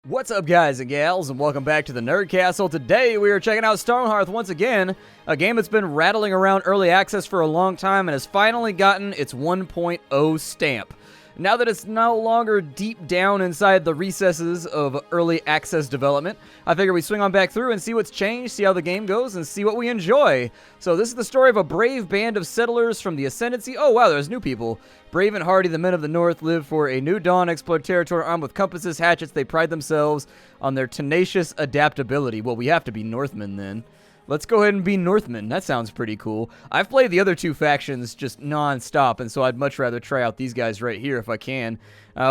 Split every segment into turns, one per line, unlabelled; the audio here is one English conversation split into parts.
What's up, guys and gals, and welcome back to the Nerd Castle. Today we are checking out Stonehearth once again, a game that's been rattling around early access for a long time and has finally gotten its 1.0 stamp. Now that it's no longer deep down inside the recesses of early access development, I figure we swing on back through and see what's changed, see how the game goes, and see what we enjoy. So this is the story of a brave band of settlers from the Ascendancy. Oh wow, there's new people. Brave and hardy, the men of the North live for a new dawn, explore territory armed with compasses, hatchets. They pride themselves on their tenacious adaptability. Well, we have to be Northmen then. Let's go ahead and be Northmen. That sounds pretty cool. I've played the other two factions just non-stop, and so I'd much rather try out these guys right here if I can.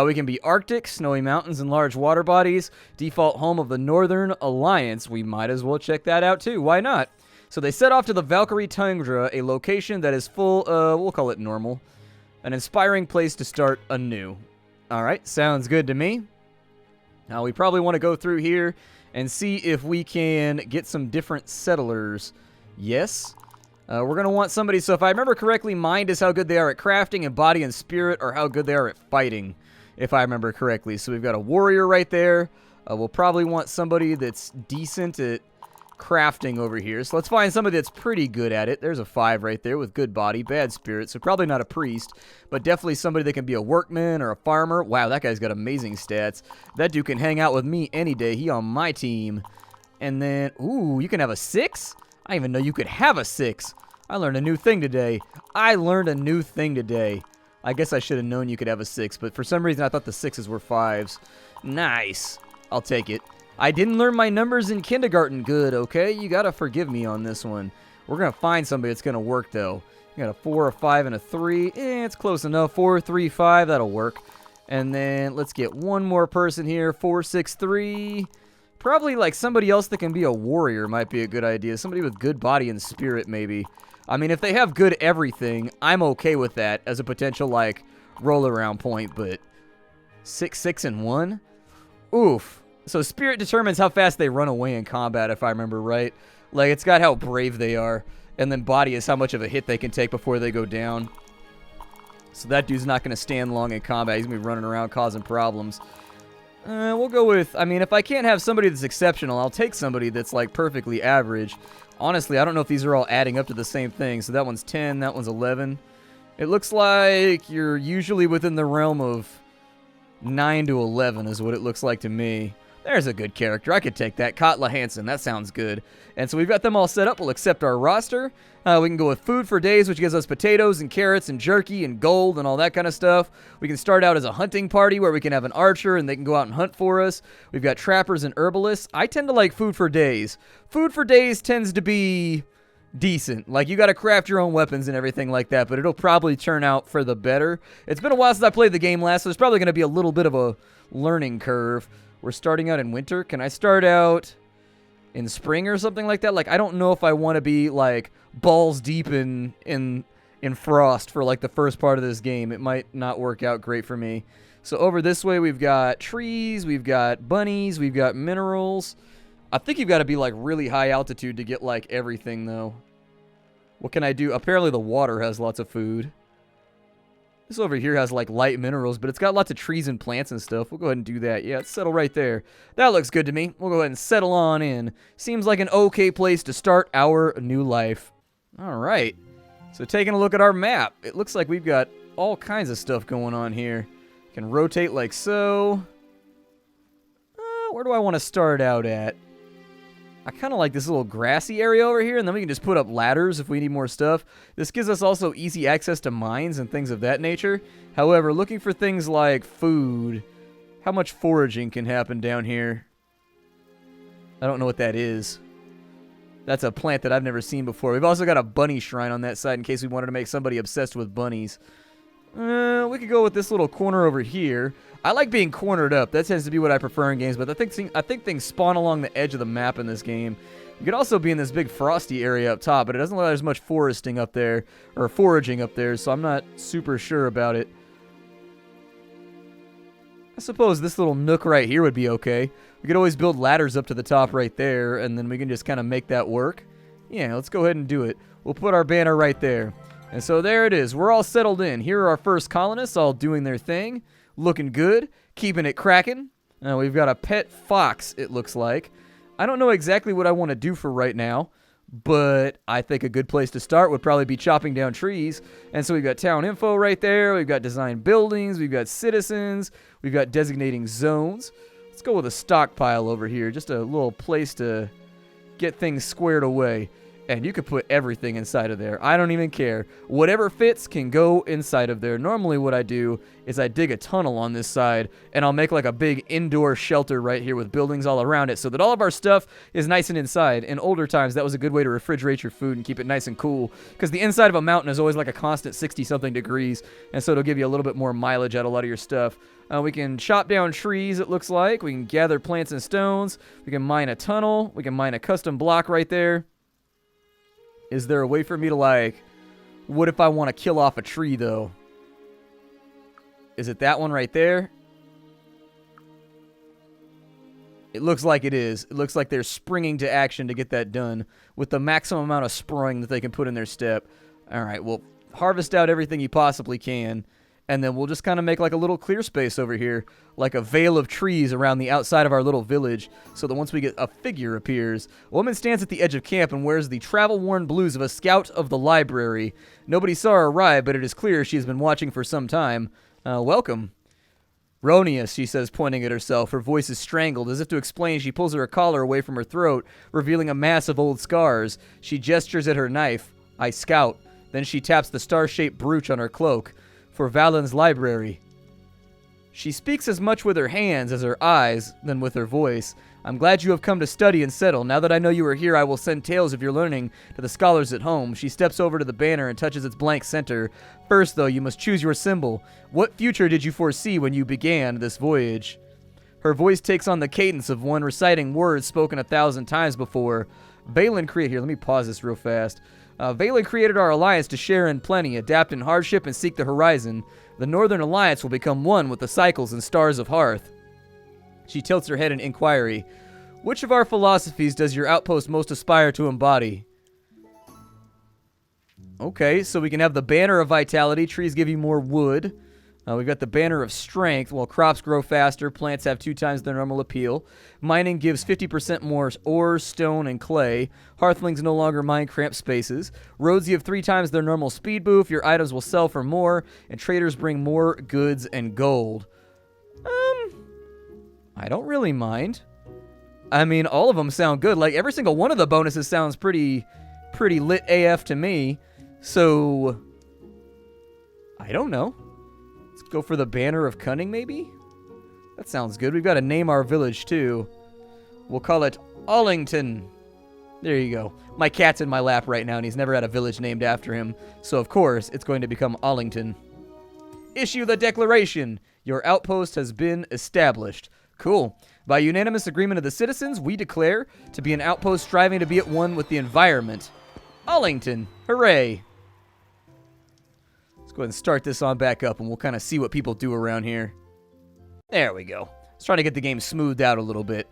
We can be Arctic, snowy mountains and large water bodies. Default home of the Northern Alliance. We might as well check that out too. Why not? So they set off to the Valkyrie Tundra, a location that is full, we'll call it normal. An inspiring place to start anew. Alright, sounds good to me. Now we probably want to go through here and see if we can get some different settlers. Yes. We're going to want somebody, so if I remember correctly, mind is how good they are at crafting, and body and spirit are how good they are at fighting, if I remember correctly. So we've got a warrior right there. We'll probably want somebody that's decent at crafting over here. So let's find somebody that's pretty good at it. There's a 5 right there with good body, bad spirit. So probably not a priest, but definitely somebody that can be a workman or a farmer. Wow, that guy's got amazing stats. That dude can hang out with me any day. He on my team. And then, ooh, you can have a 6? I didn't even know you could have a 6. I learned a new thing today. I guess I should have known you could have a 6, but for some reason I thought the 6s were 5s. Nice. I'll take it. I didn't learn my numbers in kindergarten good, okay? You gotta forgive me on this one. We're gonna find somebody that's gonna work, though. You got a 4, a 5, and a 3. It's close enough. 4, 3, 5. That'll work. And then let's get one more person here. 4, 6, 3. Probably like somebody else that can be a warrior might be a good idea. Somebody with good body and spirit, maybe. I mean, if they have good everything, I'm okay with that as a potential, like, roll-around point, but 6, 6, and 1? Oof. So spirit determines how fast they run away in combat, if I remember right. Like, it's got how brave they are. And then body is how much of a hit they can take before they go down. So that dude's not going to stand long in combat. He's going to be running around causing problems. We'll go with, I mean, if I can't have somebody that's exceptional, I'll take somebody that's, like, perfectly average. Honestly, I don't know if these are all adding up to the same thing. So that one's 10, that one's 11. It looks like you're usually within the realm of 9 to 11 is what it looks like to me. There's a good character. I could take that. Katla Hansen. That sounds good. And so we've got them all set up. We'll accept our roster. We can go with food for days, which gives us potatoes and carrots and jerky and gold and all that kind of stuff. We can start out as a hunting party where we can have an archer and they can go out and hunt for us. We've got trappers and herbalists. I tend to like food for days. Food for days tends to be decent. Like, you got to craft your own weapons and everything like that, but it'll probably turn out for the better. It's been a while since I played the game last, so there's probably going to be a little bit of a learning curve. We're starting out in winter. Can I start out in spring or something like that? Like, I don't know if I want to be, like, balls deep in frost for, like, the first part of this game. It might not work out great for me. So over this way, we've got trees, we've got bunnies, we've got minerals. I think you've got to be, like, really high altitude to get, like, everything, though. What can I do? Apparently the water has lots of food. This over here has, like, light minerals, but it's got lots of trees and plants and stuff. We'll go ahead and do that. Yeah, let's settle right there. That looks good to me. We'll go ahead and settle on in. Seems like an okay place to start our new life. All right. So taking a look at our map, it looks like we've got all kinds of stuff going on here. Can rotate like so. Where do I want to start out at? I kind of like this little grassy area over here, and then we can just put up ladders if we need more stuff. This gives us also easy access to mines and things of that nature. However, looking for things like food, how much foraging can happen down here? I don't know what that is. That's a plant that I've never seen before. We've also got a bunny shrine on that side in case we wanted to make somebody obsessed with bunnies. We could go with this little corner over here. I like being cornered up. That tends to be what I prefer in games, but I think things spawn along the edge of the map in this game. You could also be in this big frosty area up top, but it doesn't look like there's much foresting up there, or foraging up there, so I'm not super sure about it. I suppose this little nook right here would be okay. We could always build ladders up to the top right there, and then we can just kind of make that work. Yeah, let's go ahead and do it. We'll put our banner right there. And so there it is. We're all settled in. Here are our first colonists all doing their thing. Looking good. Keeping it cracking. We've got a pet fox, it looks like. I don't know exactly what I want to do for right now, but I think a good place to start would probably be chopping down trees. And so we've got town info right there. We've got design buildings. We've got citizens. We've got designating zones. Let's go with a stockpile over here. Just a little place to get things squared away. And you could put everything inside of there. I don't even care. Whatever fits can go inside of there. Normally what I do is I dig a tunnel on this side, and I'll make like a big indoor shelter right here with buildings all around it so that all of our stuff is nice and inside. In older times, that was a good way to refrigerate your food and keep it nice and cool, because the inside of a mountain is always like a constant 60-something degrees, and so it'll give you a little bit more mileage out of a lot of your stuff. We can chop down trees, it looks like. We can gather plants and stones. We can mine a tunnel. We can mine a custom block right there. Is there a way for me to, like, what if I want to kill off a tree, though? Is it that one right there? It looks like it is. It looks like they're springing to action to get that done with the maximum amount of sproing that they can put in their step. All right, well, harvest out everything you possibly can. And then we'll just kind of make like a little clear space over here, like a veil of trees around the outside of our little village, so that once we get a figure appears. A woman stands at the edge of camp and wears the travel-worn blues of a scout of the library. Nobody saw her arrive, but it is clear she has been watching for some time. Welcome. Ronius, she says, pointing at herself. Her voice is strangled. As if to explain, she pulls her collar away from her throat, revealing a mass of old scars. She gestures at her knife. I scout. Then she taps the star-shaped brooch on her cloak. For Valen's library. She speaks as much with her hands as her eyes than with her voice. I'm glad you have come to study and settle. Now that I know you are here, I will send tales of your learning to the scholars at home. She steps over to the banner and touches its blank center. First, though, you must choose your symbol. What future did you foresee when you began this voyage? Her voice takes on the cadence of one reciting words spoken 1,000 times before. Valen created... Here, let me pause this real fast. Valen created our alliance to share in plenty, adapt in hardship, and seek the horizon. The Northern Alliance will become one with the cycles and stars of Hearth. She tilts her head in inquiry. Which of our philosophies does your outpost most aspire to embody? Okay, so we can have the banner of vitality. Trees give you more wood. We've got the banner of strength. While crops grow faster, plants have 2 times their normal appeal. Mining gives 50% more ore, stone, and clay. Hearthlings no longer mine cramped spaces. Roads give 3 times their normal speed boost. Your items will sell for more, and traders bring more goods and gold. I don't really mind. I mean, all of them sound good. Like, every single one of the bonuses sounds pretty lit AF to me. So, I don't know. Let's go for the banner of cunning, maybe? That sounds good. We've got to name our village, too. We'll call it Allington. There you go. My cat's in my lap right now, and he's never had a village named after him. So, of course, it's going to become Allington. Issue the declaration. Your outpost has been established. Cool. By unanimous agreement of the citizens, we declare to be an outpost striving to be at one with the environment. Allington. Hooray. Let's go ahead and start this on back up, and we'll kind of see what people do around here. There we go. Let's try to get the game smoothed out a little bit.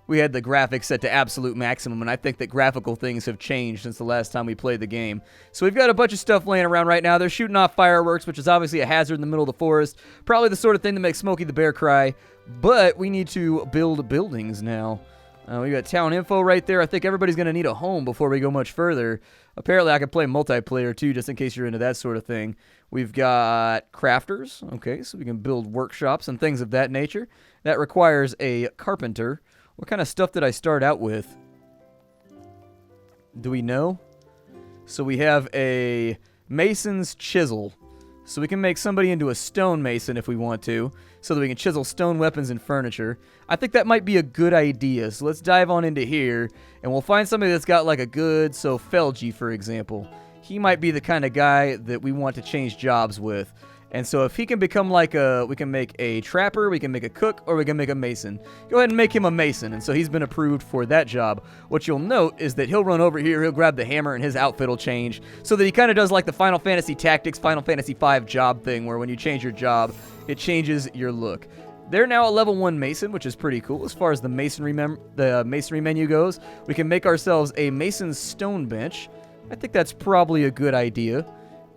We had the graphics set to absolute maximum, and I think that graphical things have changed since the last time we played the game. So we've got a bunch of stuff laying around right now. They're shooting off fireworks, which is obviously a hazard in the middle of the forest. Probably the sort of thing that makes Smokey the Bear cry. But we need to build buildings now. We got town info right there. I think everybody's going to need a home before we go much further. Apparently, I can play multiplayer, too, just in case you're into that sort of thing. We've got crafters. Okay, so we can build workshops and things of that nature. That requires a carpenter. What kind of stuff did I start out with? Do we know? So we have a mason's chisel. So we can make somebody into a stonemason if we want to, so that we can chisel stone weapons and furniture. I think that might be a good idea. So let's dive on into here, and we'll find somebody that's got like a good, so Felgi, for example. He might be the kind of guy that we want to change jobs with. And so if he can become like we can make a trapper, we can make a cook, or we can make a mason. Go ahead and make him a mason, and so he's been approved for that job. What you'll note is that he'll run over here, he'll grab the hammer, and his outfit will change, so that he kind of does like the Final Fantasy Tactics, Final Fantasy V job thing, where when you change your job, it changes your look. They're now a level 1 mason, which is pretty cool. As far as the masonry menu goes, we can make ourselves a mason's stone bench. I think that's probably a good idea.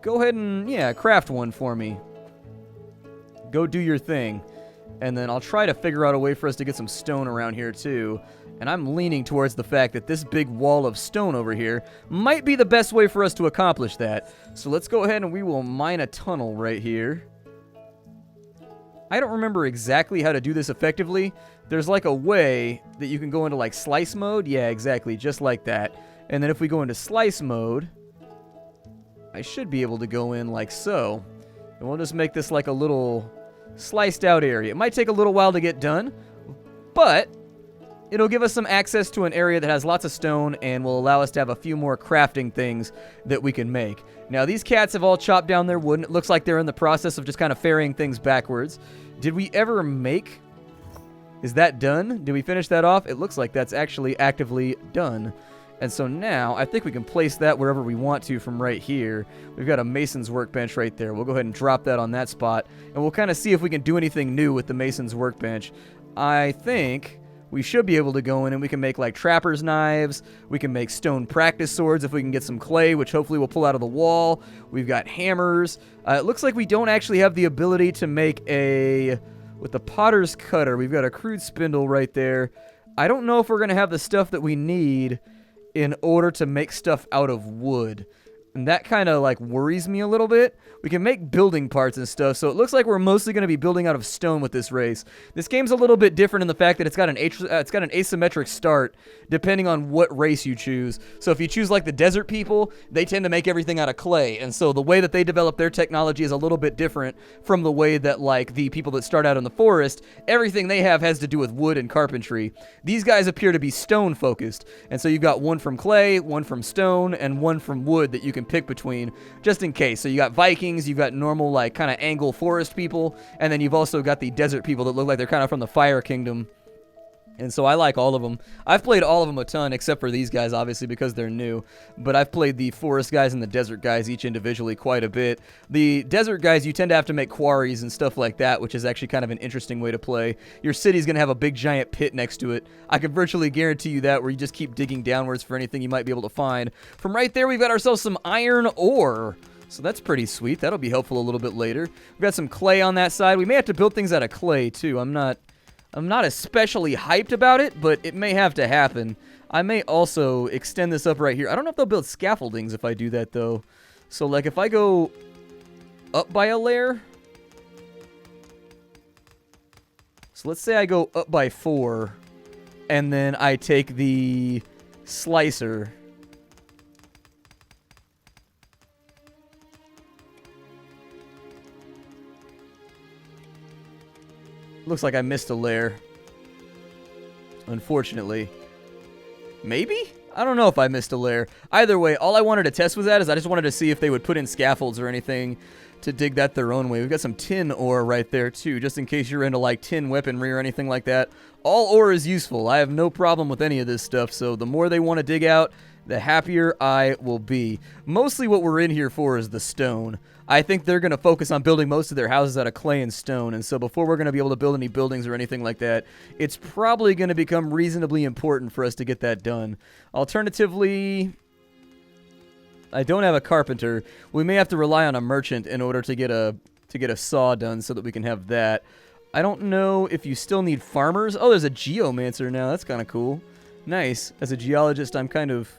Go ahead and, yeah, craft one for me. Go do your thing. And then I'll try to figure out a way for us to get some stone around here too. And I'm leaning towards the fact that this big wall of stone over here might be the best way for us to accomplish that. So let's go ahead and we will mine a tunnel right here. I don't remember exactly how to do this effectively. There's like a way that you can go into like slice mode. Yeah, exactly, just like that. And then if we go into slice mode, I should be able to go in like so. And we'll just make this like a little sliced out area. It might take a little while to get done, but it'll give us some access to an area that has lots of stone and will allow us to have a few more crafting things that we can make. Now, these cats have all chopped down their wood, and it looks like they're in the process of just kind of ferrying things backwards. Did we ever make... Is that done? Did we finish that off? It looks like that's actually actively done. And so now, I think we can place that wherever we want to from right here. We've got a mason's workbench right there. We'll go ahead and drop that on that spot. And we'll kind of see if we can do anything new with the mason's workbench. I think we should be able to go in and we can make like trapper's knives. We can make stone practice swords if we can get some clay, which hopefully we'll pull out of the wall. We've got hammers. It looks like we don't actually have the ability to make a... With the potter's cutter, we've got a crude spindle right there. I don't know if we're going to have the stuff that we need in order to make stuff out of wood. And that kind of like worries me a little bit. We can make building parts and stuff, so it looks like we're mostly going to be building out of stone with this race. This game's a little bit different in the fact that it's got an asymmetric start depending on what race you choose. So if you choose like the desert people, they tend to make everything out of clay, and so the way that they develop their technology is a little bit different from the way that like the people that start out in the forest, everything they have has to do with wood and carpentry. These guys appear to be stone focused, and so you've got one from clay, one from stone, and one from wood that you can pick between just in case. So you got Vikings, you've got normal like kind of angle forest people, and then you've also got the desert people that look like they're kind of from the Fire Kingdom. And so I like all of them. I've played all of them a ton, except for these guys, obviously, because they're new. But I've played the forest guys and the desert guys each individually quite a bit. The desert guys, you tend to have to make quarries and stuff like that, which is actually kind of an interesting way to play. Your city's going to have a big giant pit next to it. I can virtually guarantee you that, where you just keep digging downwards for anything you might be able to find. From right there, we've got ourselves some iron ore. So that's pretty sweet. That'll be helpful a little bit later. We've got some clay on that side. We may have to build things out of clay, too. I'm not especially hyped about it, but it may have to happen. I may also extend this up right here. I don't know if they'll build scaffoldings if I do that, though. So, like, if I go up by a layer... So let's say I go up by 4, and then I take the slicer... Looks like I missed a layer. Unfortunately. Maybe? I don't know if I missed a layer. Either way, all I wanted to test with that is I just wanted to see if they would put in scaffolds or anything to dig that their own way. We've got some tin ore right there too, just in case you're into like tin weaponry or anything like that. All ore is useful. I have no problem with any of this stuff, so the more they want to dig out, the happier I will be. Mostly what we're in here for is the stone. I think they're going to focus on building most of their houses out of clay and stone, and so before we're going to be able to build any buildings or anything like that, it's probably going to become reasonably important for us to get that done. Alternatively, I don't have a carpenter. We may have to rely on a merchant in order to get a saw done so that we can have that. I don't know if you still need farmers. Oh, there's a geomancer now. That's kind of cool. Nice. As a geologist, I'm kind of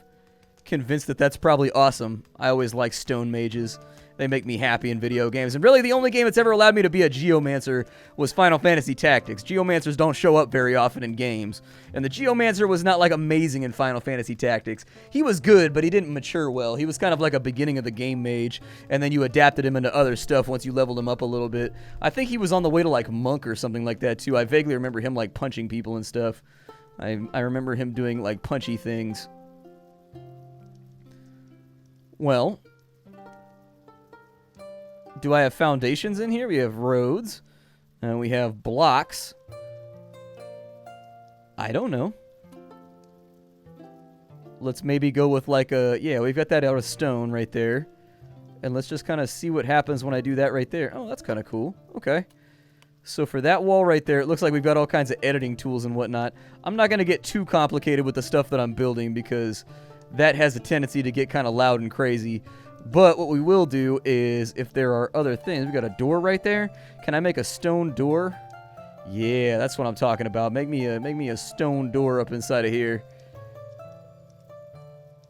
convinced that that's probably awesome. I always like stone mages. They make me happy in video games. And really, the only game that's ever allowed me to be a geomancer was Final Fantasy Tactics. Geomancers don't show up very often in games. And the geomancer was not, like, amazing in Final Fantasy Tactics. He was good, but he didn't mature well. He was kind of like a beginning of the game mage, and then you adapted him into other stuff once you leveled him up a little bit. I think he was on the way to, like, monk or something like that, too. I vaguely remember him, like, punching people and stuff. I remember him doing, like, punchy things. Well... Do I have foundations in here? We have roads. And we have blocks. I don't know. Let's maybe go with like a... Yeah, we've got that out of stone right there. And let's just kind of see what happens when I do that right there. Oh, that's kind of cool. Okay. So for that wall right there, it looks like we've got all kinds of editing tools and whatnot. I'm not going to get too complicated with the stuff that I'm building because that has a tendency to get kind of loud and crazy. But what we will do is, if there are other things, we got a door right there. Can I make a stone door? Yeah, that's what I'm talking about. Make me a stone door up inside of here.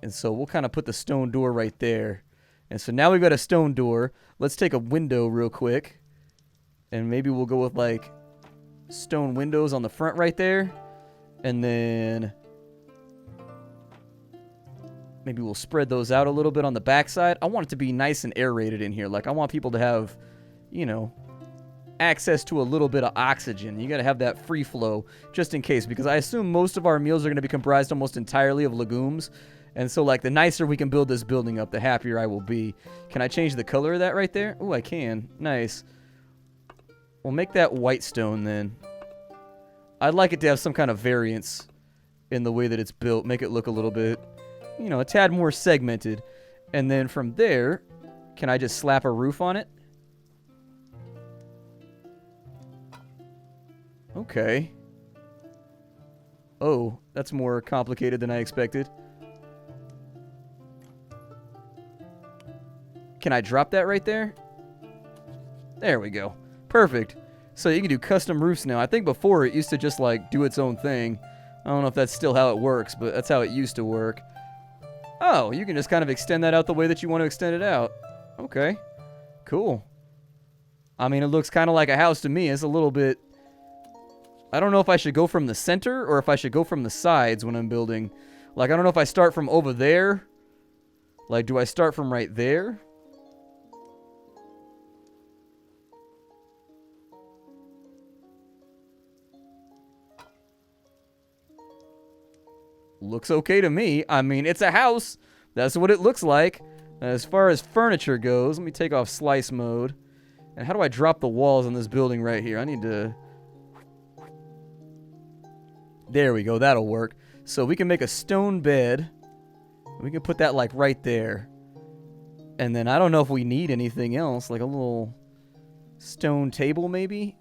And so we'll kind of put the stone door right there. And so now we've got a stone door. Let's take a window real quick. And maybe we'll go with like stone windows on the front right there. And then maybe we'll spread those out a little bit on the backside. I want it to be nice and aerated in here. Like I want people to have, you know, access to a little bit of oxygen. You got to have that free flow just in case, because I assume most of our meals are going to be comprised almost entirely of legumes. And so like the nicer we can build this building up, the happier I will be. Can I change the color of that right there? Oh, I can. Nice. We'll make that white stone then. I'd like it to have some kind of variance in the way that it's built. Make it look a little bit, you know, a tad more segmented. And then from there, can I just slap a roof on it? Okay. Oh, that's more complicated than I expected. Can I drop that right there? There we go. Perfect. So you can do custom roofs now. I think before it used to just like do its own thing. I don't know if that's still how it works, but that's how it used to work. Oh, you can just kind of extend that out the way that you want to extend it out. Okay. Cool. I mean, it looks kind of like a house to me. It's a little bit... I don't know if I should go from the center or if I should go from the sides when I'm building. Like, I don't know if I start from over there. Like, do I start from right there? Looks okay to me. I mean, it's a house. That's what it looks like. As far as furniture goes, let me take off slice mode. And how do I drop the walls on this building right here? I need to... There we go. That'll work. So we can make a stone bed. We can put that like right there. And then I don't know if we need anything else. Like a little stone table maybe?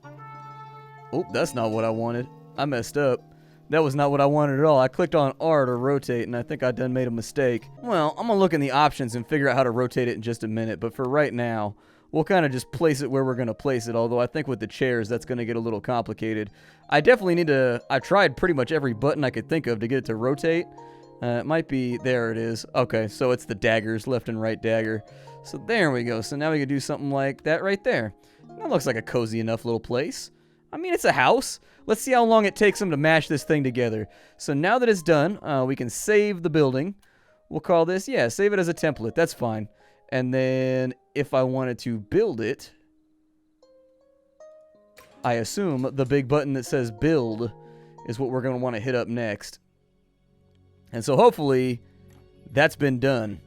Oh, that's not what I wanted. I messed up. That was not what I wanted at all. I clicked on R to rotate, and I think I done made a mistake. Well, I'm going to look in the options and figure out how to rotate it in just a minute. But for right now, we'll kind of just place it where we're going to place it. Although I think with the chairs, that's going to get a little complicated. I definitely need to... I tried pretty much every button I could think of to get it to rotate. It might be... There it is. Okay, so it's the daggers, left and right dagger. So there we go. So now we can do something like that right there. That looks like a cozy enough little place. I mean, it's a house. Let's see how long it takes them to mash this thing together. So now that it's done, we can save the building. We'll call this, yeah, save it as a template. That's fine. And then if I wanted to build it, I assume the big button that says build is what we're going to want to hit up next. And so hopefully that's been done.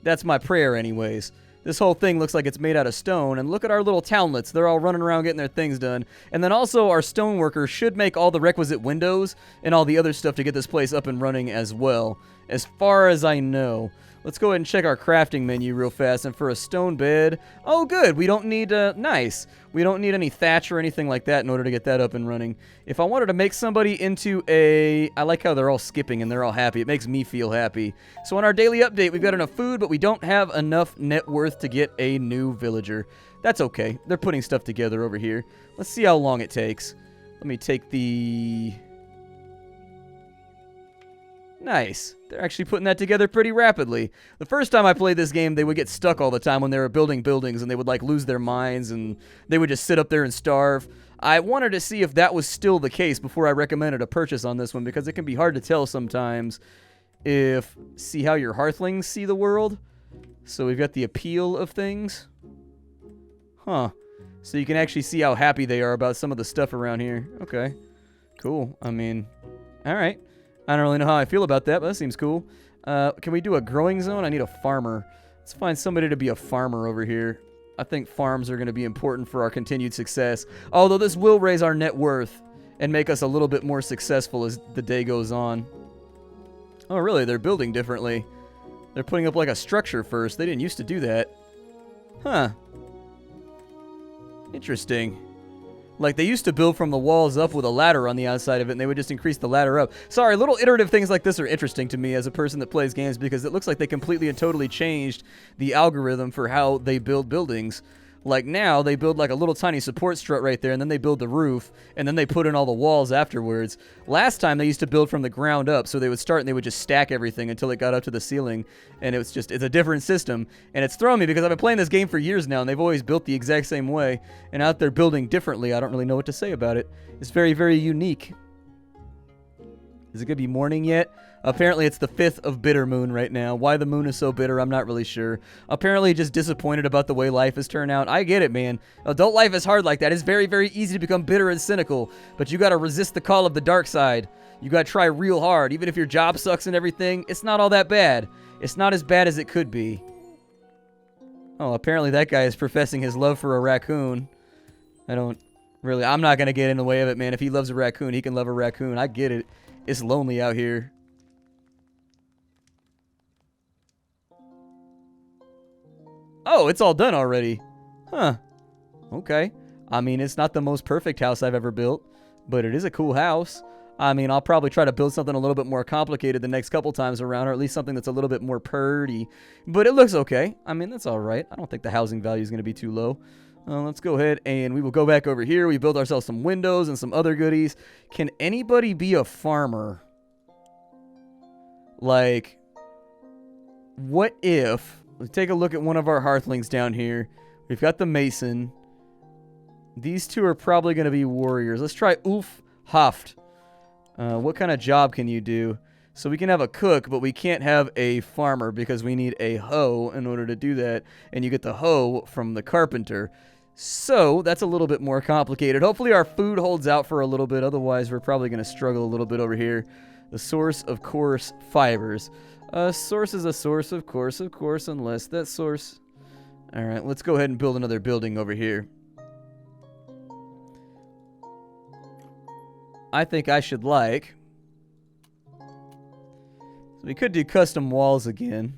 That's my prayer anyways. This whole thing looks like it's made out of stone, and look at our little townlets. They're all running around getting their things done. And then also our stone workers should make all the requisite windows and all the other stuff to get this place up and running as well, as far as I know. Let's go ahead and check our crafting menu real fast. And for a stone bed, oh good, we don't need, nice. We don't need any thatch or anything like that in order to get that up and running. If I wanted to make somebody into a, I like how they're all skipping and they're all happy. It makes me feel happy. So on our daily update, we've got enough food, but we don't have enough net worth to get a new villager. That's okay. They're putting stuff together over here. Let's see how long it takes. Let me take the... Nice. They're actually putting that together pretty rapidly. The first time I played this game, they would get stuck all the time when they were building buildings, and they would like lose their minds, and they would just sit up there and starve. I wanted to see if that was still the case before I recommended a purchase on this one, because it can be hard to tell sometimes if... See how your hearthlings see the world? So we've got the appeal of things. Huh. So you can actually see how happy they are about some of the stuff around here. Okay. Cool. I mean, alright. I don't really know how I feel about that, but that seems cool. Can we do a growing zone? I need a farmer. Let's find somebody to be a farmer over here. I think farms are going to be important for our continued success. Although this will raise our net worth and make us a little bit more successful as the day goes on. Oh, really? They're building differently. They're putting up like a structure first. They didn't used to do that. Huh. Interesting. Like, they used to build from the walls up with a ladder on the outside of it, and they would just increase the ladder up. Sorry, little iterative things like this are interesting to me as a person that plays games, because it looks like they completely and totally changed the algorithm for how they build buildings. Like now, they build like a little tiny support strut right there, and then they build the roof, and then they put in all the walls afterwards. Last time, they used to build from the ground up, so they would start and they would just stack everything until it got up to the ceiling, and it's a different system. And it's thrown me because I've been playing this game for years now, and they've always built the exact same way, and out there building differently, I don't really know what to say about it. It's very, very unique. Is it going to be morning yet? Apparently, it's the 5th of bitter moon right now. Why the moon is so bitter, I'm not really sure. Apparently, just disappointed about the way life has turned out. I get it, man. Adult life is hard like that. It's very, very easy to become bitter and cynical, but you got to resist the call of the dark side. You got to try real hard. Even if your job sucks and everything, it's not all that bad. It's not as bad as it could be. Oh, apparently that guy is professing his love for a raccoon. I'm not going to get in the way of it, man. If he loves a raccoon, he can love a raccoon. I get it. It's lonely out here. Oh, it's all done already. Huh. Okay. I mean, it's not the most perfect house I've ever built, but it is a cool house. I mean, I'll probably try to build something a little bit more complicated the next couple times around, or at least something that's a little bit more purdy. But it looks okay. I mean, that's all right. I don't think the housing value is going to be too low. Let's go ahead and we will go back over here. We build ourselves some windows and some other goodies. Can anybody be a farmer? Like, what if... Let's take a look at one of our hearthlings down here. We've got the mason. These two are probably going to be warriors. Let's try Ulf Haft. What kind of job can you do? So we can have a cook, but we can't have a farmer because we need a hoe in order to do that. And you get the hoe from the carpenter. So that's a little bit more complicated. Hopefully our food holds out for a little bit. Otherwise, we're probably going to struggle a little bit over here. The source of coarse fibers. Source is a source, of course, unless that source... Alright, let's go ahead and build another building over here. I think I should like... So we could do custom walls again.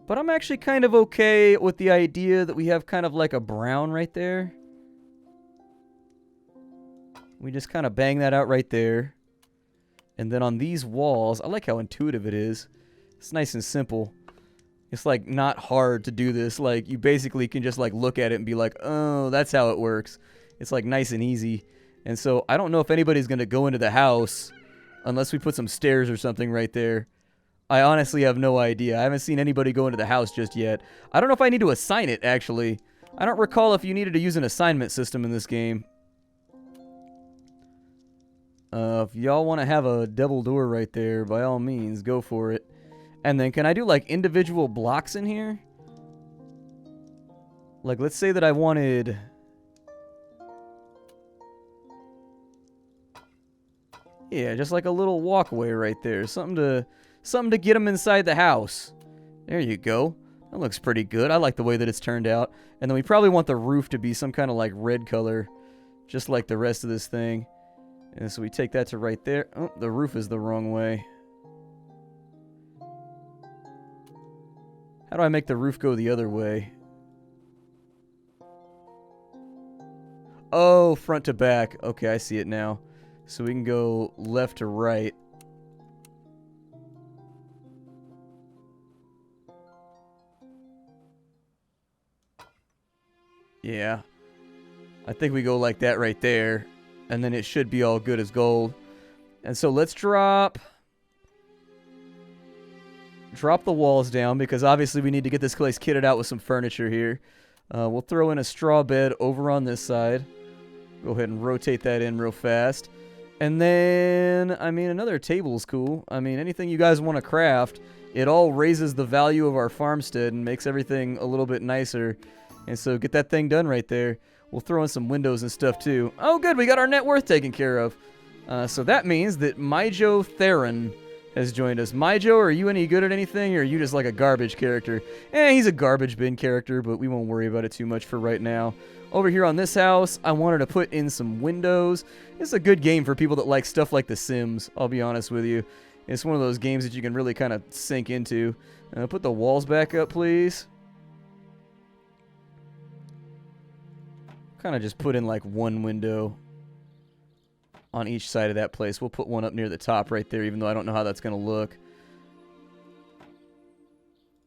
But I'm actually kind of okay with the idea that we have kind of like a brown right there. We just kind of bang that out right there. And then on these walls, I like how intuitive it is. It's nice and simple. It's like not hard to do this. Like you basically can just like look at it and be like, oh, that's how it works. It's like nice and easy. And so I don't know if anybody's going to go into the house unless we put some stairs or something right there. I honestly have no idea. I haven't seen anybody go into the house just yet. I don't know if I need to assign it, actually. I don't recall if you needed to use an assignment system in this game. If y'all want to have a double door right there, by all means, go for it. And then can I do like individual blocks in here? Like let's say that I wanted... Yeah, just like a little walkway right there. Something to get them inside the house. There you go. That looks pretty good. I like the way that it's turned out. And then we probably want the roof to be some kind of like red color. Just like the rest of this thing. And so we take that to right there. Oh, the roof is the wrong way. How do I make the roof go the other way? Oh, front to back. Okay, I see it now. So we can go left to right. Yeah. I think we go like that right there. And then it should be all good as gold. And so let's drop the walls down because obviously we need to get this place kitted out with some furniture here. We'll throw in a straw bed over on this side. Go ahead and rotate that in real fast. And then, I mean, another table's cool. I mean, anything you guys want to craft, it all raises the value of our farmstead and makes everything a little bit nicer. And so get that thing done right there. We'll throw in some windows and stuff too. Oh, good. We got our net worth taken care of. So that means that Myjo Theron has joined us. Myjo, are you any good at anything, or are you just like a garbage character? He's a garbage bin character, but we won't worry about it too much for right now. Over here on this house, I wanted to put in some windows. It's a good game for people that like stuff like The Sims, I'll be honest with you. It's one of those games that you can really kind of sink into. Put the walls back up, please. Kind of just put in like one window on each side of that place. We'll put one up near the top right there, even though I don't know how that's going to look.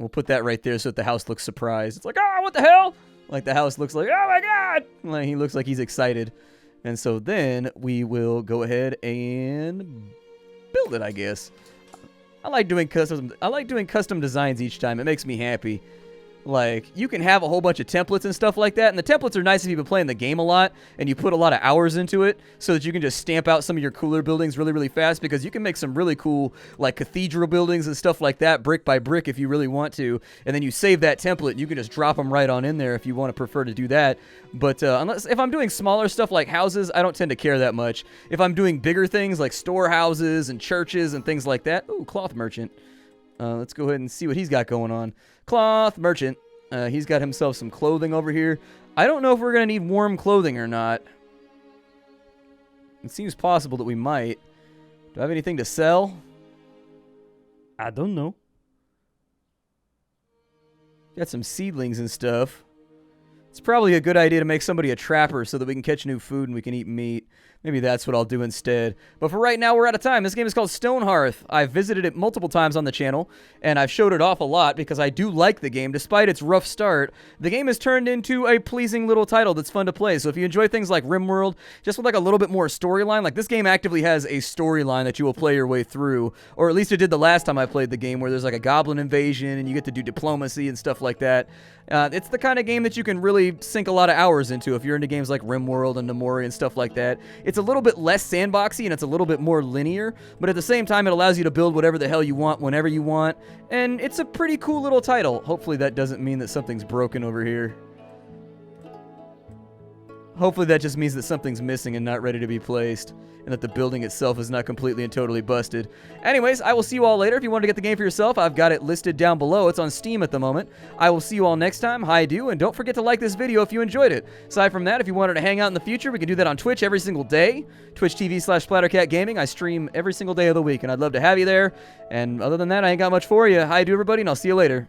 We'll put that right there so that the house looks surprised. It's like, oh, what the hell? Like the house looks like, oh my god! Like he looks like he's excited. And so then we will go ahead and build it, I guess. I like doing custom designs each time. It makes me happy. Like, you can have a whole bunch of templates and stuff like that, and the templates are nice if you've been playing the game a lot, and you put a lot of hours into it, so that you can just stamp out some of your cooler buildings really, really fast, because you can make some really cool, like, cathedral buildings and stuff like that, brick by brick, if you really want to, and then you save that template, and you can just drop them right on in there if you want to prefer to do that. But if I'm doing smaller stuff like houses, I don't tend to care that much. If I'm doing bigger things like storehouses and churches and things like that, ooh, cloth merchant. Let's go ahead and see what he's got going on. Cloth merchant. He's got himself some clothing over here. I don't know if we're going to need warm clothing or not. It seems possible that we might. Do I have anything to sell? I don't know. Got some seedlings and stuff. It's probably a good idea to make somebody a trapper so that we can catch new food and we can eat meat. Maybe that's what I'll do instead. But for right now, we're out of time. This game is called Stonehearth. I've visited it multiple times on the channel, and I've showed it off a lot because I do like the game. Despite its rough start, the game has turned into a pleasing little title that's fun to play. So if you enjoy things like RimWorld, just with like a little bit more storyline, like this game actively has a storyline that you will play your way through, or at least it did the last time I played the game, where there's like a goblin invasion, and you get to do diplomacy and stuff like that. It's the kind of game that you can really sink a lot of hours into if you're into games like RimWorld and Nomori and stuff like that. It's a little bit less sandboxy and it's a little bit more linear, but at the same time it allows you to build whatever the hell you want whenever you want, and it's a pretty cool little title. Hopefully that doesn't mean that something's broken over here. Hopefully that just means that something's missing and not ready to be placed, and that the building itself is not completely and totally busted. Anyways, I will see you all later. If you want to get the game for yourself, I've got it listed down below. It's on Steam at the moment. I will see you all next time. Hi-do, and don't forget to like this video if you enjoyed it. Aside from that, if you wanted to hang out in the future, we can do that on Twitch every single day. Twitch.tv/Splattercat Gaming. I stream every single day of the week, and I'd love to have you there. And other than that, I ain't got much for you. Hi-do, everybody, and I'll see you later.